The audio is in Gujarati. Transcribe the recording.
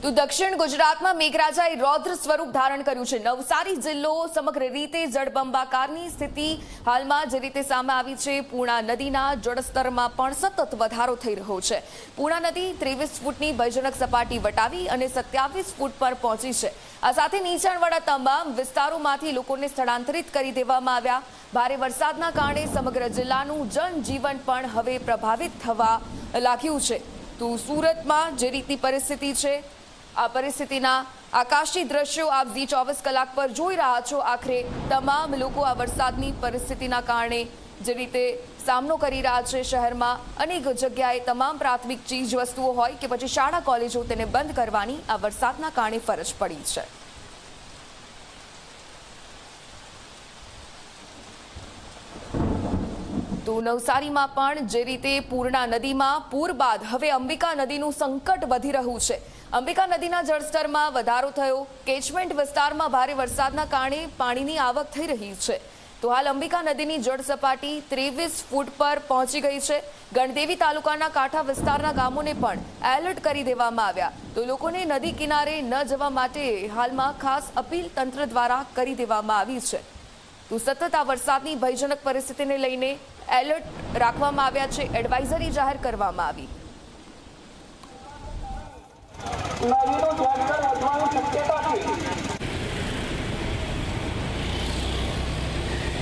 તો દક્ષિણ ગુજરાતમાં મેઘરાજાએ રૌદ્ર સ્વરૂપ ધારણ કર્યું છે। નવસારી જિલ્લો સમગ્ર રીતે જળબંબાકારની સ્થિતિ હાલમાં જે રીતે સામે આવી છે। પૂર્ણા નદીના જળસ્તરમાં પણ સતત વધારો થઈ રહ્યો છે। પૂર્ણા નદી 23 ફૂટની ભયજનક સપાટી વટાવી અને 27 ફૂટ પર પહોંચી છે। આ સાથે નીચાણવાળા તમામ વિસ્તારોમાંથી લોકોને સ્થળાંતરિત કરી દેવામાં આવ્યા। ભારે વરસાદના કારણે સમગ્ર જિલ્લાનું જનજીવન પણ હવે પ્રભાવિત થવા લાગ્યું છે। તો સુરતમાં જે રીતની પરિસ્થિતિ છે, આ પરિસ્થિતિના આકાશી દ્રશ્યો આપ ઝી 24 કલાક પર જોઈ રહ્યા છો। આખરે તમામ લોકો આ વરસાદની પરિસ્થિતિના કારણે જે રીતે સામનો કરી રહ્યા છે। શહેરમાં અનેક જગ્યાએ તમામ પ્રાથમિક ચીજ વસ્તુઓ હોય કે પછી શાળા કોલેજો તેને બંધ કરવાની આ વરસાદના કારણે ફરજ પડી છે। તો નવસારીમાં પણ જે રીતે પૂર્ણા નદીમાં પૂર બાદ હવે અંબિકા નદીનું સંકટ વધી રહ્યું છે। અંબિકા નદીના જળસ્તરમાં વધારો થયો। કેચમેન્ટ વિસ્તારમાં ભારે વરસાદના કારણે પાણીની આવક થઈ રહી છે। તો હાલ અંબિકા નદીની જળ સપાટી 23 ફૂટ પર પહોંચી ગઈ છે। ગણદેવી તાલુકાના કાંઠા વિસ્તારના ગામોને પણ એલર્ટ કરી દેવામાં આવ્યા। તો લોકોને નદી કિનારે ન જવા માટે હાલમાં ખાસ અપીલ તંત્ર દ્વારા કરી દેવામાં આવી છે। તો સતત આ વરસાદની ભયજનક પરિસ્થિતિને લઈને એલર્ટ રાખવામાં આવ્યા છે। એડવાઇઝરી જાહેર કરવામાં આવી। નદીનું જળસ્તર વધવાની શક્યતા છે।